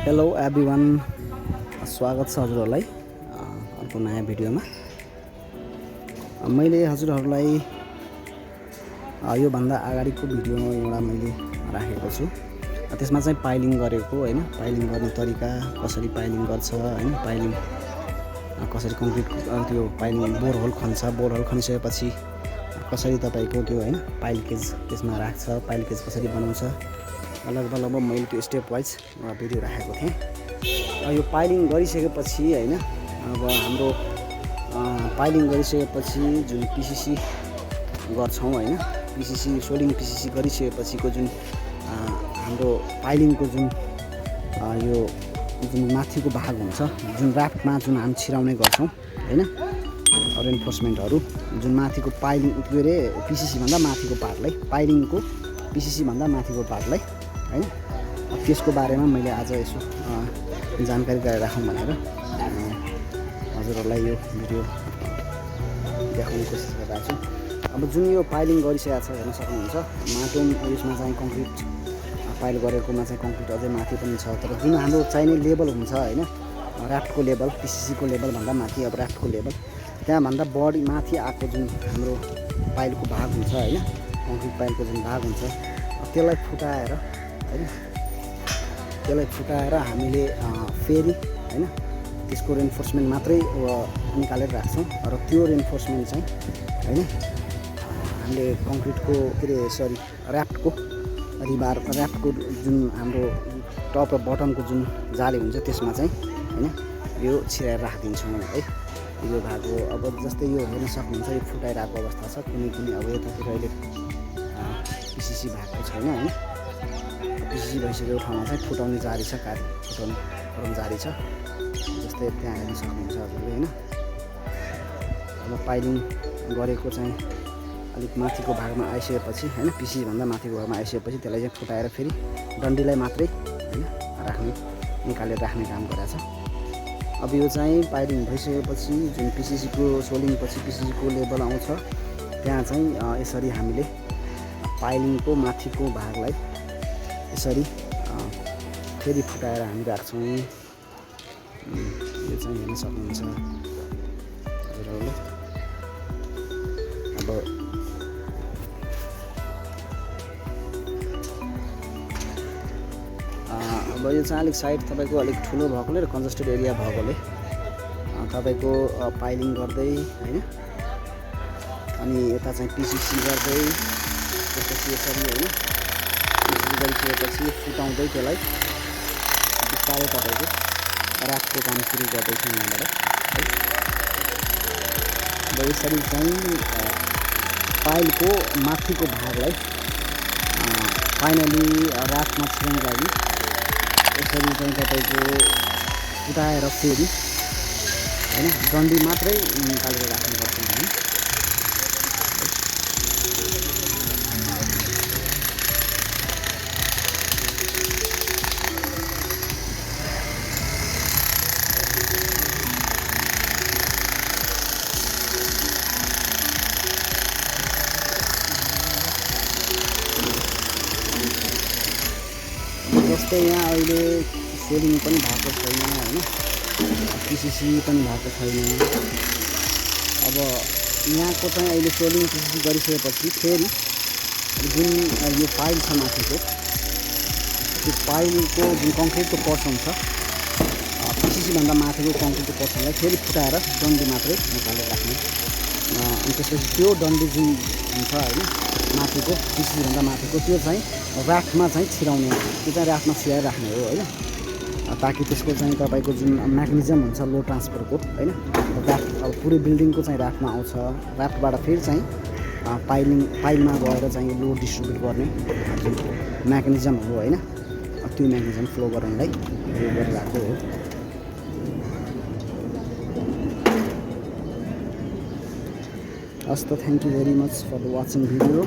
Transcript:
Hello everyone, स्वागत छ हजुरहरूलाई अर्को नयाँ भिडियोमा। मैले हजुरहरूलाई योभन्दा अगाडिको भिडियो एउटा मैले राखेको छु। त्यसमा चाहिँ पाइलिङ गरेको हैन, पाइलिङ गर्ने तरिका कसरी पाइलिङ गर्छ हैन, पाइलिङ कसरी कङ्क्रिट त्यो पाइलिङ बोरहोल खन्छ, बोरहोल खनिसकेपछि कसरी तपाईको त्यो हैन पाइल केज त्यसमा राख्छ, पाइल केज कसरी बनाउँछ, लगभग मैले त्यो स्टेप वाइज एउटा भिडियो राखेको थिएँ। यो पाइलिङ गरिसकेपछि हैन, अब हाम्रो पाइलिङ गरिसकेपछि जुन PCC गर्छौँ हैन, PCC सोलिङ PCC गरिसकेपछिको जुन हाम्रो पाइलिङको जुन यो जुन माथिको भाग हुन्छ, जुन राफ्टमा जुन हामी छिराउने गर्छौँ हैन, रेन्फोर्समेन्टहरू जुन माथिको पाइलिङ के अरे PCC भन्दा माथिको पार्टलाई, पाइलिङको PCC भन्दा माथिको पार्टलाई हैन, त्यसको बारेमा मैले आज यसो जानकारी गराएर राखौँ भनेर हजुरहरूलाई यो भिडियो देखाउने कोसिस गरिरहेको छु। अब जुन यो पाइलिङ गरिसकेको छ हेर्न सक्नुहुन्छ, माटो यसमा चाहिँ कङ्क्रिट पाइल गरेकोमा चाहिँ कङ्क्रिट अझै माथि पनि छ, तर जुन हाम्रो चाहिने लेभल हुन्छ हैन, राफ्टको लेभल PCC को लेभल भन्दा माथि, अब राफ्टको लेभल त्यहाँभन्दा बढी माथि आएको जुन हाम्रो पाइलको भाग हुन्छ हैन, कङ्क्रिट पाइलको जुन भाग हुन्छ त्यसलाई फुटाएर हैन, त्यसलाई फुटाएर हामीले फेरि हैन त्यसको रेन्फोर्समेन्ट मात्रै निकालेर राख्छौँ। र त्यो रेन्फोर्समेन्ट चाहिँ हैन हामीले कङ्क्रिटको के अरे सरी राफ्टको रिबार, राफ्टको जुन हाम्रो टप र बटमको जुन जाली हुन्छ त्यसमा चाहिँ हैन यो छिराएर राखिदिन्छौँ है। यो भाग हो। अब जस्तै यो हेर्न सक्नुहुन्छ, यो फुटाइरहेको अवस्था छ, कुनै कुनै अब यतातिर अहिले PCC भएको छैन हैन, PCC भइसकेको ठाउँमा चाहिँ फुटाउने जारी छ, फुटाउने जारी छ, जस्तै त्यहाँ हेर्न सक्नुहुन्छ हजुरले हैन। अब पाइलिङ गरेको चाहिँ अलिक माथिको भागमा आइसकेपछि हैन, PCC भन्दा माथिको भागमा आइसकेपछि त्यसलाई चाहिँ फुटाएर फेरि डन्डीलाई मात्रै हैन राख्ने, निकालेर राख्ने काम गरेछ। अब यो चाहिँ पाइलिङ भइसकेपछि जुन PCC को सोलिङपछि PCC को लेभल आउँछ, त्यहाँ चाहिँ यसरी हामीले पाइलिङको माथिको भागलाई यसरी फेरि फुटाएर हामी राख्छौँ। यो चाहिँ हेर्न सक्नुहुन्छ हजुरहरूले। अब यो चाहिँ अलिक साइड तपाईँको अलिक ठुलो भएकोले र कन्जस्टेड एरिया भएकोले तपाईँको पाइलिङ गर्दै हैन, अनि यता चाहिँ PCC गर्दै त्यसपछि यसरी हैन PCC गरिसकेपछि फुटाउँदै त्यसलाई बिस्तारै तपाईँको राफ्टको काम सुरु गर्दैछौँ यहाँबाट है। अब यसरी चाहिँ पाइलको माथिको भागलाई फाइनली राफ्टमा छिर्नको लागि यसरी चाहिँ तपाईँको फुटाएर फेरि हैन डन्डी मात्रै निकालेर राख्नुपर्छ हैन। जस्तै यहाँ अहिले सोलिङ पनि भएको छैन हैन, PCC पनि भएको छैन। अब यहाँको चाहिँ अहिले सोलिङ PCC गरिसकेपछि फेरि जुन यो पाइल छ माथिको, त्यो पाइलको जुन कङ्क्रिटको पोर्सन छ PCC भन्दा माथिको कङ्क्रिटको पोर्सनलाई फेरि फुटाएर डन्डी मात्रै निकालेर राख्ने, अनि त्यसपछि त्यो डन्डी जुन हुन्छ हैन माथिको PCC भन्दा माथिको त्यो चाहिँ राफ्टमा चाहिँ छिराउने, त्यो चाहिँ राफ्टमा छिराएर राख्ने हो हैन, ताकि त्यसको चाहिँ तपाईँको जुन मेकानिजम हुन्छ लो ट्रान्सफरको हैन, राफ्ट अब पुरै बिल्डिङको चाहिँ राफ्टमा आउँछ, राफ्टबाट फेरि चाहिँ पाइलमा गएर चाहिँ लोड डिस्ट्रिब्युट गर्ने जुन मेकानिजम हो हैन, त्यो मेकानिजम फ्लो गर्नलाई यो गरिरहेको हो। हस् त, thank you very much for the watching video.